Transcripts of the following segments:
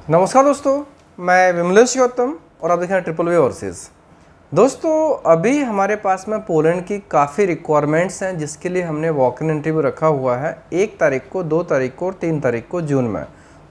नमस्कार दोस्तों, मैं विमलेश गौतम और आप देख रहे हैं ट्रिपल वे ओवरसीज़। दोस्तों, अभी हमारे पास में पोलैंड की काफ़ी रिक्वायरमेंट्स हैं जिसके लिए हमने वॉक इन इंटरव्यू रखा हुआ है 1 तारीख को, 2 तारीख को और 3 तारीख को जून में।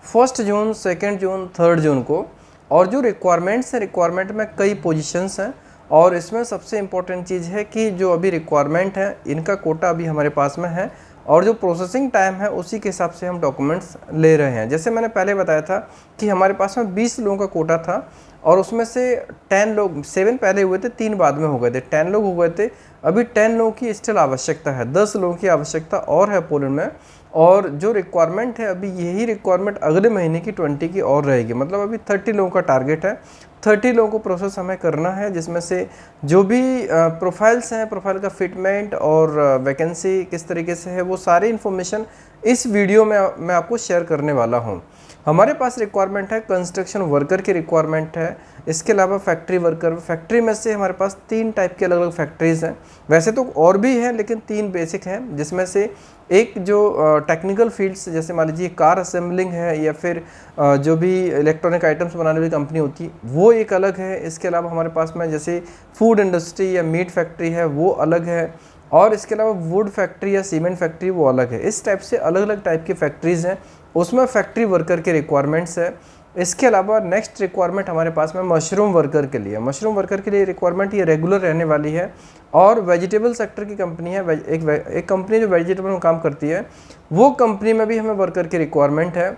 1 जून, 2 जून, 3 जून को। और जो रिक्वायरमेंट्स हैं, रिक्वायरमेंट में कई पोजीशंस हैं और इसमें सबसे इम्पोर्टेंट चीज़ है कि जो अभी रिक्वायरमेंट है इनका कोटा अभी हमारे पास में है और जो प्रोसेसिंग टाइम है उसी के हिसाब से हम डॉक्यूमेंट्स ले रहे हैं। जैसे मैंने पहले बताया था कि हमारे पास में 20 लोगों का कोटा था और उसमें से 10 लोग, 7 पहले हुए थे, 3 बाद में हो गए थे, 10 लोग हो गए थे। अभी 10 लोगों की स्टिल आवश्यकता है, 10 लोगों की आवश्यकता और है पोलैंड में। और जो रिक्वायरमेंट है अभी यही रिक्वायरमेंट अगले महीने की 20 की और रहेगी, मतलब अभी 30 लोगों का टारगेट है। 30 लोगों को प्रोसेस हमें करना है जिसमें से जो भी प्रोफाइल्स हैं, प्रोफाइल का फिटमेंट और वैकेंसी किस तरीके से है वो सारी इन्फॉर्मेशन इस वीडियो में मैं आपको शेयर करने वाला हूँ। हमारे पास रिक्वायरमेंट है कंस्ट्रक्शन वर्कर की रिक्वायरमेंट है, इसके अलावा फैक्ट्री वर्कर। फैक्ट्री में से हमारे पास 3 टाइप की अलग अलग फैक्ट्रीज़ हैं, वैसे तो और भी हैं लेकिन 3 बेसिक हैं, जिसमें से एक जो टेक्निकल फील्ड्स, जैसे मान लीजिए कार असेंबलिंग है या फिर जो भी इलेक्ट्रॉनिक आइटम्स बनाने वाली कंपनी होती है वो एक अलग है। इसके अलावा हमारे पास में जैसे फूड इंडस्ट्री या मीट फैक्ट्री है वो अलग है, और इसके अलावा वुड फैक्ट्री या सीमेंट फैक्ट्री वो अलग है। इस टाइप से अलग अलग टाइप की फैक्ट्रीज़ हैं, उसमें फैक्ट्री वर्कर के रिक्वायरमेंट्स है। इसके अलावा नेक्स्ट रिक्वायरमेंट हमारे पास में मशरूम वर्कर के लिए। मशरूम वर्कर के लिए रिक्वायरमेंट ये रेगुलर रहने वाली है और वेजिटेबल सेक्टर की कंपनी है। एक कंपनी जो वेजिटेबल में काम करती है वो कंपनी में भी हमें वर्कर की रिक्वायरमेंट है।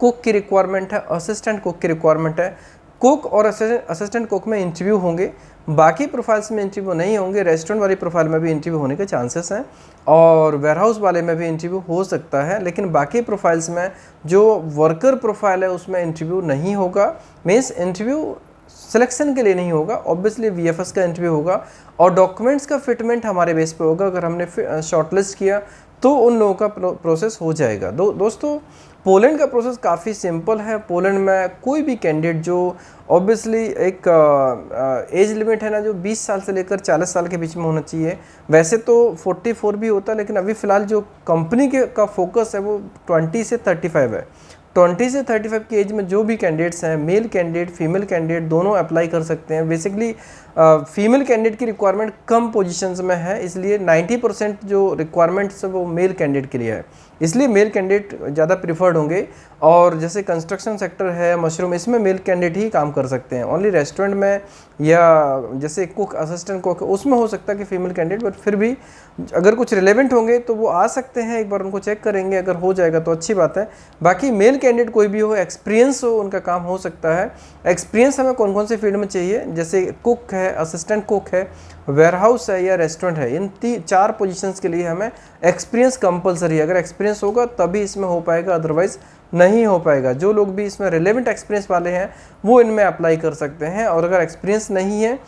कुक की रिक्वायरमेंट है, असिस्टेंट कुक की रिक्वायरमेंट है। कुक और असिस्टेंट कुक में इंटरव्यू होंगे, बाकी प्रोफाइल्स में इंटरव्यू नहीं होंगे। रेस्टोरेंट वाली प्रोफाइल में भी इंटरव्यू होने के चांसेस हैं और वेयरहाउस वाले में भी इंटरव्यू हो सकता है, लेकिन बाकी प्रोफाइल्स में जो वर्कर प्रोफाइल है उसमें इंटरव्यू नहीं होगा। मीन्स इंटरव्यू सिलेक्शन के लिए नहीं होगा, ऑब्वियसली वीएफएस का इंटरव्यू होगा और डॉक्यूमेंट्स का फिटमेंट हमारे बेस पे होगा। अगर हमने शॉर्टलिस्ट किया तो उन लोगों का प्रोसेस हो जाएगा। दोस्तों, पोलैंड का प्रोसेस काफ़ी सिंपल है। पोलैंड में कोई भी कैंडिडेट जो ऑब्वियसली एक एज लिमिट है ना जो 20 साल से लेकर 40 साल के बीच में होना चाहिए, वैसे तो 44 भी होता है, लेकिन अभी फ़िलहाल जो कंपनी के का फोकस है वो 20 से 35 है। 20 से 35 की एज में जो भी कैंडिडेट्स हैं, मेल कैंडिडेट फीमेल कैंडिडेट दोनों अप्लाई कर सकते हैं। बेसिकली फीमेल कैंडिडेट की रिक्वायरमेंट कम पोजीशंस में है, इसलिए 90% जो रिक्वायरमेंट्स है वो मेल कैंडिडेट के लिए है, इसलिए मेल कैंडिडेट ज़्यादा प्रिफर्ड होंगे। और जैसे कंस्ट्रक्शन सेक्टर है, मशरूम, इसमें मेल कैंडिडेट ही काम कर सकते हैं। ओनली रेस्टोरेंट में या जैसे कुक, असिस्टेंट कुक, उसमें हो सकता है कि फीमेल कैंडिडेट, बट फिर भी अगर कुछ रिलेवेंट होंगे तो वो आ सकते हैं, एक बार उनको चेक करेंगे, अगर हो जाएगा तो अच्छी बात है। बाकी मेल कैंडिडेट कोई भी हो, एक्सपीरियंस हो, उनका काम हो सकता है। एक्सपीरियंस हमें कौन कौन से फील्ड में चाहिए, जैसे कुक है, असिस्टेंट कुक है, वेयरहाउस है या रेस्टोरेंट है, इन 4 पोजीशंस के लिए हमें एक्सपीरियंस कंपलसरी है। अगर एक्सपीरियंस होगा तभी इसमें हो पाएगा, अदरवाइज नहीं हो पाएगा। जो लोग भी इसमें रिलेवेंट एक्सपीरियंस वाले हैं वो इनमें अप्लाई कर सकते हैं, और अगर एक्सपीरियंस नहीं है,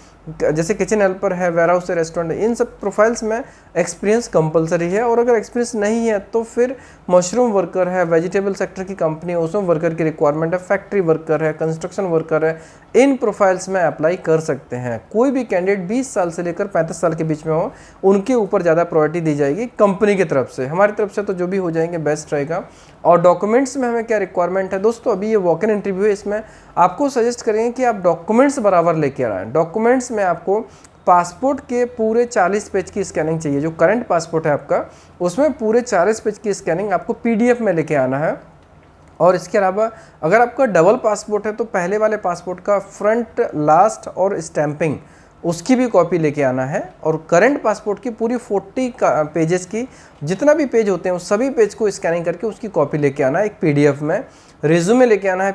जैसे किचन हेल्पर है, वेयरहाउस है, रेस्टोरेंट है, इन सब प्रोफाइल्स में एक्सपीरियंस कंपलसरी है। और अगर एक्सपीरियंस नहीं है तो फिर मशरूम वर्कर है, वेजिटेबल सेक्टर की कंपनी है उसमें वर्कर की रिक्वायरमेंट है, फैक्ट्री वर्कर है, कंस्ट्रक्शन वर्कर है, इन प्रोफाइल्स में अप्लाई कर सकते हैं। कोई भी कैंडिडेट 20 साल से लेकर 35 साल के बीच में हो, उनके ऊपर ज़्यादा प्रायोरिटी दी जाएगी कंपनी की तरफ से। हमारी तरफ से तो जो भी हो जाएंगे बेस्ट रहेगा। और डॉक्यूमेंट्स में हमें क्या रिक्वायरमेंट है दोस्तों, अभी ये वॉक इन इंटरव्यू है, इसमें आपको सजेस्ट करेंगे कि आप डॉक्यूमेंट्स बराबर लेके आ रहे हैं। डॉक्यूमेंट्स में आपको पासपोर्ट के पूरे 40 पेज की स्कैनिंग चाहिए। जो करंट पासपोर्ट है आपका उसमें पूरे 40 पेज की स्कैनिंग आपको पीडीएफ में लेके आना है। और इसके अलावा अगर आपका डबल पासपोर्ट है तो पहले वाले पासपोर्ट का फ्रंट, लास्ट और स्टैंपिंग उसकी भी कॉपी लेके आना है। और करंट पासपोर्ट की पूरी 40 पेजेस की जितना भी पेज होते हैं उस सभी पेज को स्कैनिंग करके उसकी कॉपी लेके आना है एक पीडीएफ में। रिज्यूमे लेके आना है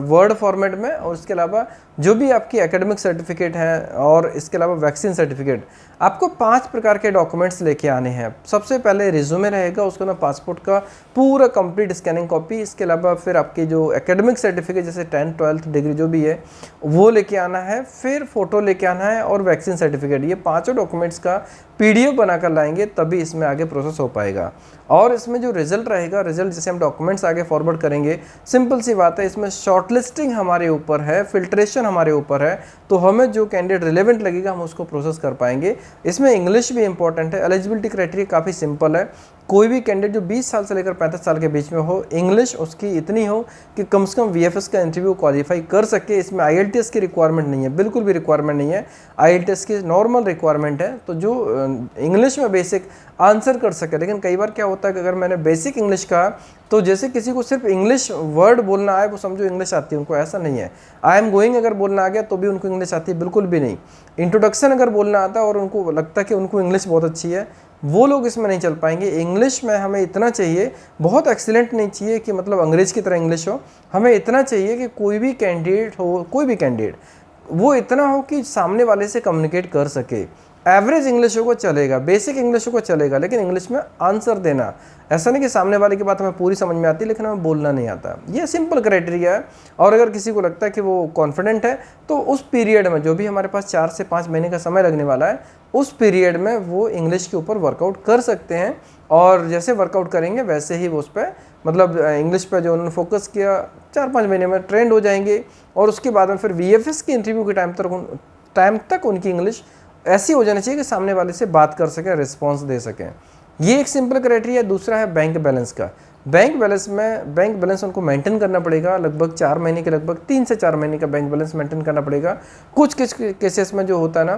वर्ड फॉर्मेट में। और इसके अलावा जो भी आपकी एकेडमिक सर्टिफिकेट है और इसके अलावा वैक्सीन सर्टिफिकेट, आपको 5 प्रकार के डॉक्यूमेंट्स लेके आने हैं। सबसे पहले रिज्यूमे रहेगा, उसके बाद पासपोर्ट का पूरा कंप्लीट स्कैनिंग कॉपी। इसके अलावा फिर आपकी जो एकेडमिक सर्टिफिकेट जैसे 10th 12th डिग्री जो भी है वो लेके आना है, फिर फोटो लेके आना है और वैक्सीन सर्टिफिकेट। ये 5 डॉक्यूमेंट्स का पीडीएफ बनाकर लाएंगे तभी इसमें आगे प्रोसेस हो पाएगा। और इसमें जो रिजल्ट रहेगा, रिजल्ट जैसे हम डॉक्यूमेंट्स आगे फॉरवर्ड करेंगे, सिंपल सी बात है, इसमें शॉर्टलिस्टिंग हमारे ऊपर है, फिल्ट्रेशन हमारे ऊपर है, तो हमें जो कैंडिडेट रिलेवेंट लगेगा हम उसको प्रोसेस कर पाएंगे। इसमें इंग्लिश भी इंपॉर्टेंट है। एलिजिबिलिटी क्राइटेरिया काफ़ी सिंपल है, कोई भी कैंडिडेट जो 20 साल से लेकर 35 साल के बीच में हो, इंग्लिश उसकी इतनी हो कि कम से कम वीएफएस का इंटरव्यू क्वालिफाई कर सके। इसमें आईएलटीएस की रिक्वायरमेंट नहीं है, बिल्कुल भी रिक्वायरमेंट नहीं है, आईएलटीएस की नॉर्मल रिक्वायरमेंट है। तो जो इंग्लिश में बेसिक आंसर कर सके। लेकिन कई बार क्या होता है कि अगर मैंने बेसिक इंग्लिश कहा तो जैसे किसी को सिर्फ इंग्लिश वर्ड बोलना आए वो समझो इंग्लिश आती है, उनको ऐसा नहीं है। आई एम गोइंग अगर बोलना आ गया तो भी उनको इंग्लिश आती है, बिल्कुल भी नहीं। इंट्रोडक्शन अगर बोलना आता है और उनको लगता है कि उनको इंग्लिश बहुत अच्छी है, वो लोग इसमें नहीं चल पाएंगे। इंग्लिश में हमें इतना चाहिए, बहुत एक्सीलेंट नहीं चाहिए कि मतलब अंग्रेज की तरह इंग्लिश हो, हमें इतना चाहिए कि कोई भी कैंडिडेट हो, कोई भी कैंडिडेट वो इतना हो कि सामने वाले से कम्युनिकेट कर सके। एवरेज इंग्लिश हो को चलेगा, बेसिक इंग्लिश हो को चलेगा, लेकिन इंग्लिश में आंसर देना, ऐसा नहीं कि सामने वाले की बात हमें पूरी समझ में आती है लेकिन हमें बोलना नहीं आता। ये सिंपल क्राइटेरिया है। और अगर किसी को लगता है कि वो कॉन्फिडेंट है तो उस पीरियड में जो भी हमारे पास 4 से 5 महीने का समय लगने वाला है, उस पीरियड में वो इंग्लिश के ऊपर वर्कआउट कर सकते हैं। और जैसे वर्कआउट करेंगे वैसे ही वो उस पर मतलब इंग्लिश पर जो उन्होंने फोकस किया 4-5 महीने में ट्रेंड हो जाएंगे। और उसके बाद में फिर वीएफएस की इंटरव्यू के टाइम तक उनकी इंग्लिश ऐसी हो जानी चाहिए कि सामने वाले से बात कर सकें, रिस्पॉन्स दे सकें। ये एक सिंपल क्राइटेरिया। दूसरा है बैंक बैलेंस का। बैंक बैलेंस उनको मेंटेन करना पड़ेगा, लगभग 4 महीने के, लगभग 3 से 4 महीने का बैंक बैलेंस मेंटेन करना पड़ेगा। कुछ केसेस में जो होता है ना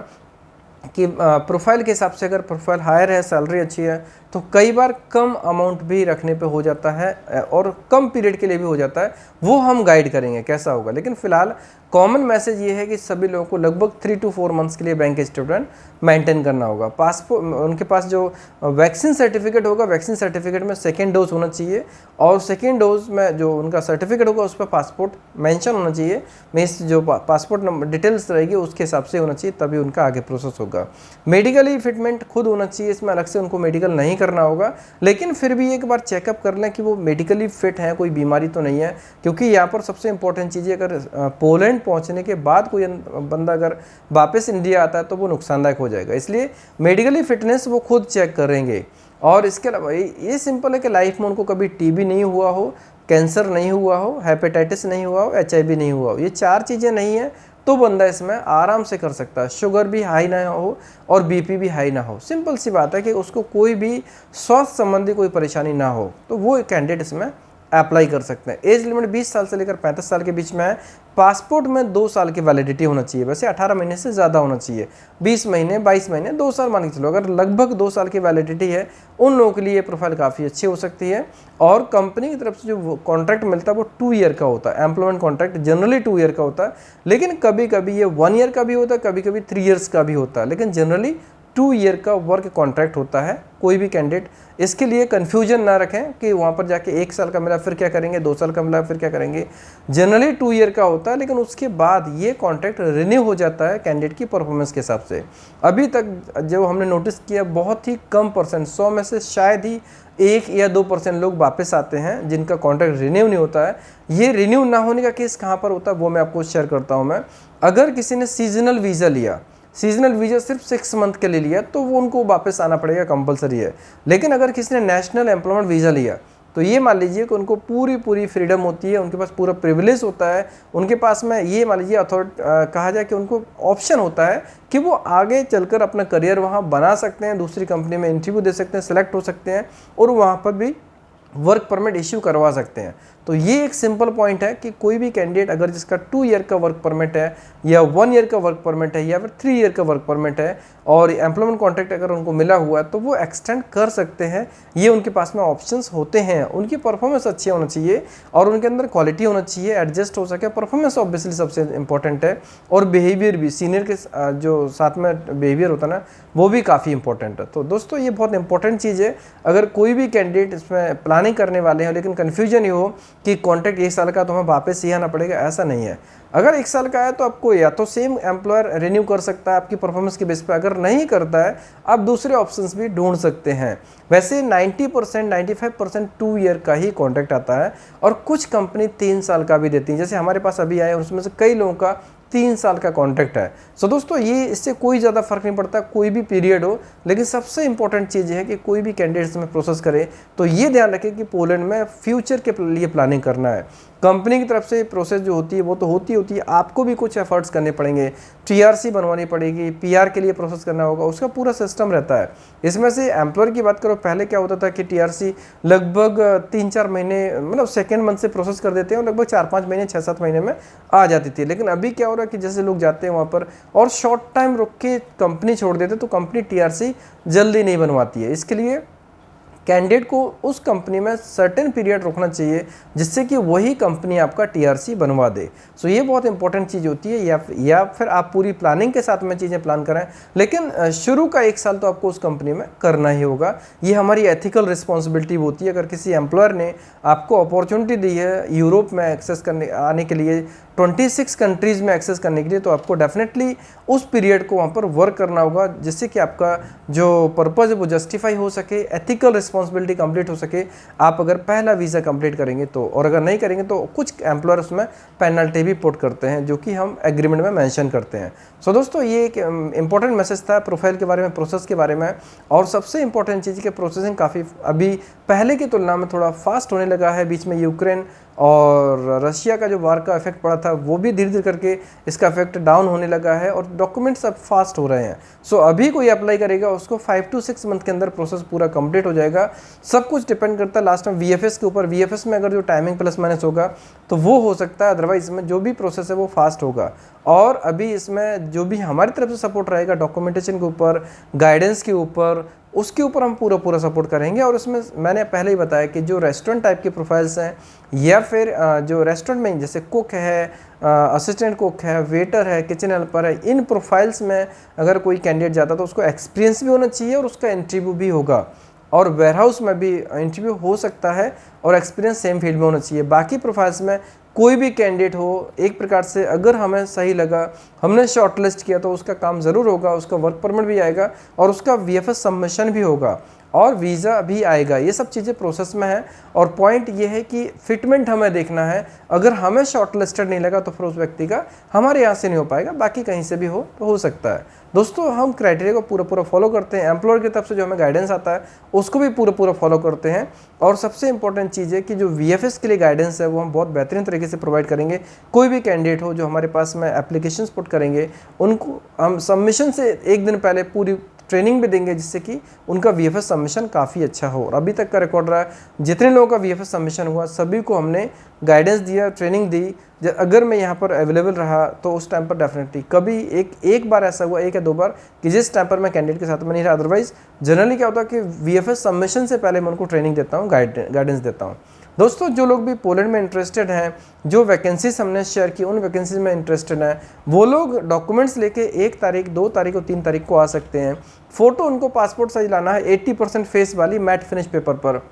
कि प्रोफाइल के हिसाब से, अगर प्रोफाइल हायर है, सैलरी अच्छी है, तो कई बार कम अमाउंट भी रखने पे हो जाता है और कम पीरियड के लिए भी हो जाता है। वो हम गाइड करेंगे कैसा होगा। लेकिन फिलहाल कॉमन मैसेज ये है कि सभी लोगों को लगभग 3 to 4 मंथ्स के लिए बैंक स्टेटमेंट मेंटेन करना होगा। पासपोर्ट, उनके पास जो वैक्सीन सर्टिफिकेट होगा, वैक्सीन सर्टिफिकेट में 2nd डोज होना चाहिए और 2nd डोज में जो उनका सर्टिफिकेट होगा उस पर पासपोर्ट मेंशन होना चाहिए। मीन्स जो पासपोर्ट नंबर डिटेल्स रहेगी उसके हिसाब से होना चाहिए, तभी उनका आगे प्रोसेस होगा। मेडिकली फिटमेंट खुद होना चाहिए, इसमें अलग से उनको मेडिकल नहीं करना होगा। लेकिन फिर भी एक बार चेकअप कर लें कि वो मेडिकली फिट हैं, कोई बीमारी तो नहीं है। क्योंकि यहाँ पर सबसे इंपॉर्टेंट चीज़ है, अगर पोलैंड पहुँचने के बाद कोई बंदा अगर वापस इंडिया आता है तो वो नुकसानदायक हो जाएगा। इसलिए मेडिकली फिटनेस वो खुद चेक करेंगे। और इसके अलावा ये सिंपल है कि लाइफ में उनको कभी टीबी नहीं हुआ हो, कैंसर नहीं हुआ हो, हेपेटाइटिस नहीं हुआ हो, एचआईवी नहीं हुआ हो। ये 4 चीज़ें नहीं है तो बंदा इसमें आराम से कर सकता है। शुगर भी हाई ना हो और बीपी भी हाई ना हो। सिंपल सी बात है कि उसको कोई भी स्वास्थ्य संबंधी कोई परेशानी ना हो, तो वो कैंडिडेट इसमें अप्लाई कर सकते हैं। एज लिमिट 20 साल से लेकर 35 साल के बीच में है। पासपोर्ट में 2 साल की वैलिडिटी होना चाहिए, वैसे 18 महीने से ज़्यादा होना चाहिए। 20 महीने, 22 महीने, 2 साल मान के चलो। अगर लगभग 2 साल की वैलिडिटी है, उन लोगों के लिए प्रोफाइल काफ़ी अच्छी हो सकती है। और कंपनी की तरफ से जो कॉन्ट्रैक्ट मिलता है वो 2 ईयर का होता है। एम्प्लॉयमेंट कॉन्ट्रैक्ट जनरली 2 ईयर का होता है, लेकिन कभी कभी ये 1 ईयर का भी होता है, कभी कभी 3 ईयर्स का भी होता है, लेकिन जनरली 2 ईयर का वर्क कॉन्ट्रैक्ट होता है। कोई भी कैंडिडेट इसके लिए कन्फ्यूजन ना रखें कि वहाँ पर जाके 1 साल का मिला फिर क्या करेंगे, 2 साल का मिला फिर क्या करेंगे। जनरली 2 ईयर का होता है, लेकिन उसके बाद ये कॉन्ट्रैक्ट रिन्यू हो जाता है कैंडिडेट की परफॉर्मेंस के हिसाब से। अभी तक जो हमने नोटिस किया, बहुत ही कम परसेंट, 100 में से शायद ही 1 या 2% लोग वापस आते हैं जिनका कॉन्ट्रैक्ट रिन्यू नहीं होता है। ये रिन्यू ना होने का केस कहाँ पर होता है वो मैं आपको शेयर करता हूँ। मैं अगर किसी ने सीजनल वीज़ा लिया, सीजनल वीज़ा सिर्फ 6 मंथ के लिए लिया, तो वो उनको वापस आना पड़ेगा, कंपलसरी है। लेकिन अगर किसी ने नेशनल एम्प्लॉयमेंट वीज़ा लिया तो ये मान लीजिए कि उनको पूरी फ्रीडम होती है, उनके पास पूरा प्रिविलेज होता है, उनके पास में ये मान लीजिए कहा जाए कि उनको ऑप्शन होता है कि वो आगे चलकर अपना करियर वहाँ बना सकते हैं, दूसरी कंपनी में इंटरव्यू दे सकते हैं, सेलेक्ट हो सकते हैं और वहाँ पर भी वर्क परमिट इश्यू करवा सकते हैं। तो ये एक सिंपल पॉइंट है कि कोई भी कैंडिडेट अगर जिसका 2 ईयर का वर्क परमिट है या 1 ईयर का वर्क परमिट है या फिर 3 ईयर का वर्क परमिट है और एम्प्लॉयमेंट कॉन्ट्रैक्ट अगर उनको मिला हुआ है तो वो एक्सटेंड कर सकते हैं। ये उनके पास में ऑप्शंस होते हैं। उनकी परफॉर्मेंस अच्छी होना चाहिए और उनके अंदर क्वालिटी होना चाहिए, एडजस्ट हो सके। परफॉर्मेंस ऑब्वियसली सबसे इंपॉर्टेंट है और बिहेवियर भी, सीनियर के जो साथ में बिहेवियर होता है ना, वो भी काफ़ी इंपॉर्टेंट है। तो दोस्तों ये बहुत इंपॉर्टेंट चीज़ है। अगर कोई भी कैंडिडेट इसमें प्लानिंग करने वाले हैं लेकिन कन्फ्यूजन ये हो कि कॉन्ट्रैक्ट 1 साल का तो हमें वापस ही आना पड़ेगा, ऐसा नहीं है। अगर 1 साल का है तो आपको या तो सेम एम्प्लॉयर रिन्यू कर सकता है आपकी परफॉर्मेंस के बेस पे, अगर नहीं करता है आप दूसरे ऑप्शंस भी ढूंढ सकते हैं। वैसे 90% 95% 2 ईयर का ही कॉन्ट्रैक्ट आता है और कुछ कंपनी 3 साल का भी देती है। जैसे हमारे पास अभी आए उसमें से कई लोगों का 3 साल का कॉन्ट्रैक्ट है। सो दोस्तों ये इससे कोई ज़्यादा फर्क नहीं पड़ता, कोई भी पीरियड हो, लेकिन सबसे इंपॉर्टेंट चीज़ है कि कोई भी कैंडिडेट्स में प्रोसेस करे तो ये ध्यान रखें कि पोलैंड में फ्यूचर के लिए प्लानिंग करना है। कंपनी की तरफ से प्रोसेस जो होती है वो तो होती है, आपको भी कुछ एफर्ट्स करने पड़ेंगे, टीआरसी बनवानी पड़ेगी, पीआर के लिए प्रोसेस करना होगा, उसका पूरा सिस्टम रहता है। इसमें से एम्प्लॉयर की बात करो, पहले क्या होता था कि टीआरसी लगभग 3-4 महीने, मतलब सेकेंड मंथ से प्रोसेस कर देते हैं और लगभग 4-5 महीने 6-7 महीने में आ जाती थी। लेकिन अभी क्या हो रहा है कि जैसे लोग जाते हैं वहाँ पर और शॉर्ट टाइम रुक के कंपनी छोड़ देते तो कंपनी टीआरसी जल्दी नहीं बनवाती है। इसके लिए कैंडिडेट को उस कंपनी में सर्टेन पीरियड रुकना चाहिए जिससे कि वही कंपनी आपका टीआरसी बनवा दे। सो ये बहुत इंपॉर्टेंट चीज़ होती है। या फिर आप पूरी प्लानिंग के साथ में चीज़ें प्लान करें, लेकिन शुरू का 1 साल तो आपको उस कंपनी में करना ही होगा। ये हमारी एथिकल रिस्पॉन्सिबिलिटी होती है। अगर किसी एम्प्लॉयर ने आपको अपॉर्चुनिटी दी है यूरोप में एक्सेस करने आने के लिए, 26 कंट्रीज़ में एक्सेस करने के लिए, तो आपको डेफिनेटली उस पीरियड को वहाँ पर वर्क करना होगा जिससे कि आपका जो पर्पज़ है वो जस्टिफाई हो सके, एथिकल रिस्पॉन्सिबिलिटी कंप्लीट हो सके। आप अगर पहला वीज़ा कंप्लीट करेंगे तो, और अगर नहीं करेंगे तो कुछ एम्प्लॉयर उसमें पेनल्टी भी पुट करते हैं जो कि हम एग्रीमेंट में मेंशन करते हैं। सो दोस्तों ये एक इंपॉर्टेंट मैसेज था प्रोफाइल के बारे में, प्रोसेस के बारे में। और सबसे इंपॉर्टेंट चीज़ कि प्रोसेसिंग काफ़ी अभी पहले की तुलना में थोड़ा फास्ट होने लगा है। बीच में यूक्रेन और रशिया का जो वार का इफेक्ट पड़ा था वो भी धीरे धीरे करके इसका इफेक्ट डाउन होने लगा है और डॉक्यूमेंट्स अब फास्ट हो रहे हैं। सो अभी कोई अप्लाई करेगा उसको 5 to 6 मंथ के अंदर प्रोसेस पूरा कंप्लीट हो जाएगा। सब कुछ डिपेंड करता है लास्ट में वीएफएस के ऊपर। वीएफएस में अगर जो टाइमिंग प्लस माइनस होगा तो वो हो सकता है, अदरवाइज इसमें जो भी प्रोसेस है वो फास्ट होगा। और अभी इसमें जो भी हमारी तरफ से सपोर्ट रहेगा डॉक्यूमेंटेशन के ऊपर, गाइडेंस के ऊपर, उसके ऊपर हम पूरा सपोर्ट करेंगे। और उसमें मैंने पहले ही बताया कि जो रेस्टोरेंट टाइप के प्रोफाइल्स हैं या फिर जो रेस्टोरेंट में जैसे कुक है, असिस्टेंट कुक है, वेटर है, किचन हेल्पर है, इन प्रोफाइल्स में अगर कोई कैंडिडेट जाता तो उसको एक्सपीरियंस भी होना चाहिए और उसका इंटरव्यू भी होगा। और वेयरहाउस में भी इंटरव्यू हो सकता है और एक्सपीरियंस सेम फील्ड में होना चाहिए। बाकी प्रोफाइल्स में कोई भी कैंडिडेट हो, एक प्रकार से अगर हमें सही लगा, हमने शॉर्टलिस्ट किया तो उसका काम ज़रूर होगा, उसका वर्क परमिट भी आएगा और उसका वीएफएस सबमिशन भी होगा और वीज़ा भी आएगा। ये सब चीज़ें प्रोसेस में है। और पॉइंट ये है कि फिटमेंट हमें देखना है। अगर हमें शॉर्टलिस्टेड नहीं लगा तो फिर उस व्यक्ति का हमारे यहाँ से नहीं हो पाएगा, बाकी कहीं से भी हो तो हो सकता है। दोस्तों हम क्राइटेरिया को पूरा फॉलो करते हैं। एम्प्लॉयर की तरफ से जो हमें गाइडेंस आता है उसको भी पूरा फॉलो करते हैं। और सबसे इंपॉर्टेंट चीज़ है कि जो वीएफएस के लिए गाइडेंस है वो हम बहुत बेहतरीन तरीके से प्रोवाइड करेंगे। कोई भी कैंडिडेट हो जो हमारे पास में एप्लीकेशंस पुट करेंगे उनको हम सबमिशन से 1 दिन पहले पूरी ट्रेनिंग भी देंगे जिससे कि उनका वीएफएस सबमिशन काफ़ी अच्छा हो। और अभी तक का रिकॉर्ड रहा है, जितने लोगों का वीएफएस सबमिशन हुआ सभी को हमने गाइडेंस दिया, ट्रेनिंग दी। अगर मैं यहाँ पर अवेलेबल रहा तो उस टाइम पर डेफिनेटली कभी एक बार ऐसा हुआ, 1 या 2 बार, कि जिस टाइम पर मैं कैंडिडेट के साथ में नहीं रहा। अदरवाइज जनरली क्या होता है कि वीएफएस सबमिशन से पहले मैं उनको ट्रेनिंग देता हूँ, गाइडेंस देता हूँ। दोस्तों जो लोग भी पोलैंड में इंटरेस्टेड हैं, जो वैकेंसीज हमने शेयर की उन वैकेंसीज में इंटरेस्टेड हैं, वो लोग डॉक्यूमेंट्स लेके 1 तारीख, 2 तारीख और 3 तारीख को आ सकते हैं। फ़ोटो उनको पासपोर्ट साइज लाना है 80% फेस वाली मैट फिनिश पेपर पर,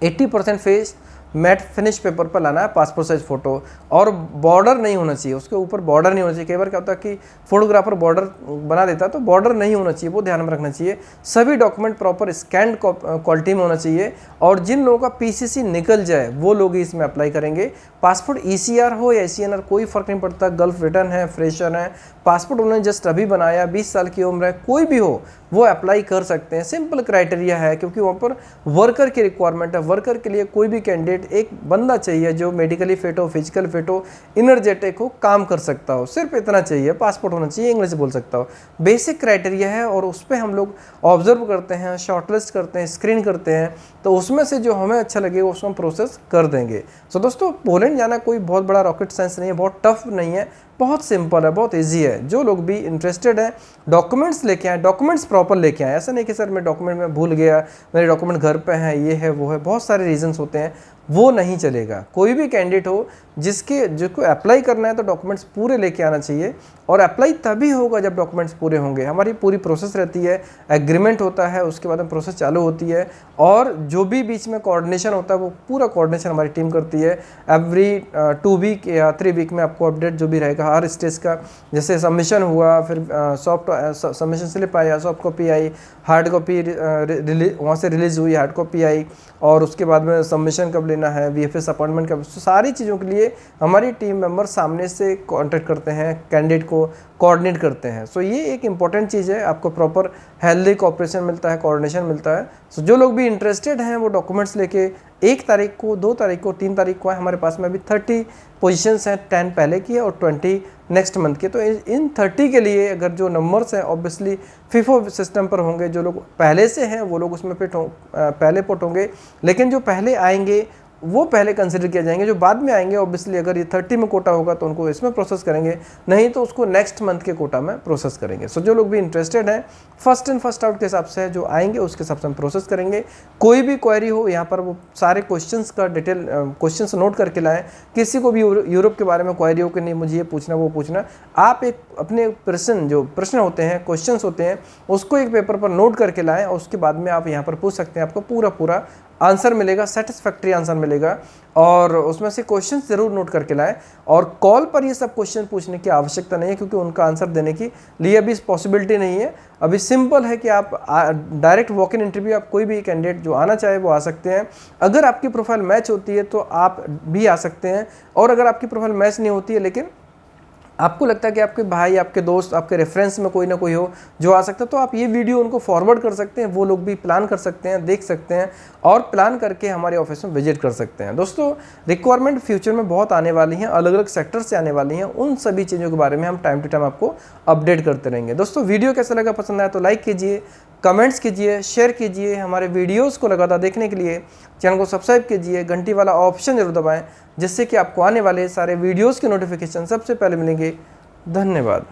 80% फेस मैट फिनिश पेपर पर लाना है पासपोर्ट साइज फ़ोटो। और बॉर्डर नहीं होना चाहिए, उसके ऊपर बॉर्डर नहीं होना चाहिए। कई बार क्या होता है कि फोटोग्राफर बॉर्डर बना देता है तो बॉर्डर नहीं होना चाहिए, वो ध्यान में रखना चाहिए। सभी डॉक्यूमेंट प्रॉपर स्कैंड क्वालिटी में होना चाहिए। और जिन लोगों का पीसीसी निकल जाए वो लोग ही इसमें अप्लाई करेंगे। पासपोर्ट ईसीआर हो या एसीएनआर कोई फ़र्क नहीं पड़ता, गल्फ रिटर्न है, फ्रेशर है, पासपोर्ट उन्होंने जस्ट अभी बनाया, 20 साल की उम्र है, कोई भी हो वो अप्लाई कर सकते हैं। सिंपल क्राइटेरिया है क्योंकि वहाँ पर वर्कर की रिक्वायरमेंट है। वर्कर के लिए कोई भी कैंडिडेट, एक बंदा चाहिए जो मेडिकली फिट हो, फिजिकल फिट हो, इनर्जेटिक हो, काम कर सकता हो, सिर्फ इतना चाहिए। पासपोर्ट होना चाहिए, इंग्लिश बोल सकता हो, बेसिक क्राइटेरिया है। और उस पर हम लोग ऑब्जर्व करते हैं, शॉर्टलिस्ट करते हैं, स्क्रीन करते हैं, तो उसमें से जो हमें अच्छा लगे उसमें हम प्रोसेस कर देंगे। सो दोस्तों पोलैंड जाना कोई बहुत बड़ा रॉकेट साइंस नहीं है, बहुत टफ नहीं है, बहुत सिंपल है, बहुत इजी है। जो लोग भी इंटरेस्टेड हैं डॉक्यूमेंट्स लेके आए, डॉक्यूमेंट्स प्रॉपर लेके आए। ऐसा नहीं कि सर मैं डॉक्यूमेंट में भूल गया, मेरे डॉक्यूमेंट घर पे हैं, ये है वो है, बहुत सारे रीजंस होते हैं, वो नहीं चलेगा। कोई भी कैंडिडेट हो जिसको अप्लाई करना है तो डॉक्यूमेंट्स पूरे लेके आना चाहिए। और अप्लाई तभी होगा जब डॉक्यूमेंट्स पूरे होंगे। हमारी पूरी प्रोसेस रहती है, एग्रीमेंट होता है, उसके बाद में प्रोसेस चालू होती है। और जो भी बीच में कोऑर्डिनेशन होता है वो पूरा कोऑर्डिनेशन हमारी टीम करती है। एवरी 2 वीक या 3 वीक में आपको अपडेट जो भी रहेगा हर स्टेज का, जैसे सबमिशन हुआ, फिर सॉफ्ट सबमिशन स्लिप आया, सॉफ्ट कॉपी आई, हार्ड कॉपी वहाँ से रिलीज़ हुई, हार्ड कॉपी आई, और उसके बाद में सबमिशन कब लेना है, VFS अपॉइंटमेंट का, सारी चीज़ों के लिए हमारी टीम मेंबर सामने से कॉन्टेक्ट करते हैं, कैंडिडेट को कोऑर्डिनेट करते हैं। सो ये एक इंपॉर्टेंट चीज़ है, आपको प्रॉपर हेल्दी कोऑपरेशन मिलता है, कोऑर्डिनेशन मिलता है। सो जो लोग भी इंटरेस्टेड हैं वो डॉक्यूमेंट्स लेके 1 तारीख को, 2 तारीख को, 3 तारीख को है। हमारे पास में अभी 30 पोजीशंस हैं, 10 पहले की है और 20 नेक्स्ट मंथ के। तो इन 30 के लिए अगर जो नंबर्स हैं ऑब्वियसली FIFO सिस्टम पर होंगे, जो लोग पहले से हैं वो लोग उसमें पहले पुट होंगे, लेकिन जो पहले आएंगे वो पहले कंसिडर किए जाएंगे। जो बाद में आएंगे ऑब्वियसली अगर ये 30 में कोटा होगा तो उनको इसमें प्रोसेस करेंगे, नहीं तो उसको नेक्स्ट मंथ के कोटा में प्रोसेस करेंगे। सो जो लोग भी इंटरेस्टेड हैं फर्स्ट इन फर्स्ट आउट के हिसाब से जो आएंगे उसके हिसाब से हम प्रोसेस करेंगे। कोई भी क्वेरी हो यहाँ पर वो सारे क्वेश्चंस का डिटेल क्वेश्चंस नोट करके लाएं। किसी को भी यूरोप के बारे में क्वेरी हो कि नहीं मुझे ये पूछना वो पूछना, आप एक अपने प्रश्न होते हैं, क्वेश्चंस होते हैं, उसको एक पेपर पर नोट करके लाएं और उसके बाद में आप यहाँ पर पूछ सकते हैं। आपको पूरा आंसर मिलेगा, सेटिस्फैक्ट्री आंसर मिलेगा, और उसमें से क्वेश्चन ज़रूर नोट करके लाएं। और कॉल पर ये सब क्वेश्चन पूछने की आवश्यकता नहीं है, क्योंकि उनका आंसर देने की लिए अभी पॉसिबिलिटी नहीं है। अभी सिंपल है कि आप डायरेक्ट वॉक इन इंटरव्यू, आप कोई भी कैंडिडेट जो आना चाहे वो आ सकते हैं। अगर आपकी प्रोफाइल मैच होती है तो आप भी आ सकते हैं, और अगर आपकी प्रोफाइल मैच नहीं होती है लेकिन आपको लगता है कि आपके भाई, आपके दोस्त, आपके रेफरेंस में कोई ना कोई हो जो आ सकता है, तो आप ये वीडियो उनको फॉरवर्ड कर सकते हैं। वो लोग भी प्लान कर सकते हैं, देख सकते हैं और प्लान करके हमारे ऑफिस में विजिट कर सकते हैं। दोस्तों रिक्वायरमेंट फ्यूचर में बहुत आने वाली हैं, अलग अलग सेक्टर से आने वाली हैं, उन सभी चीज़ों के बारे में हम टाइम टू टाइम आपको अपडेट करते रहेंगे। दोस्तों वीडियो कैसा लगा, पसंद आया तो लाइक कीजिए, कमेंट्स कीजिए, शेयर कीजिए। हमारे वीडियोस को लगातार देखने के लिए चैनल को सब्सक्राइब कीजिए, घंटी वाला ऑप्शन जरूर दबाएं, जिससे कि आपको आने वाले सारे वीडियोस के नोटिफिकेशन सबसे पहले मिलेंगे। धन्यवाद।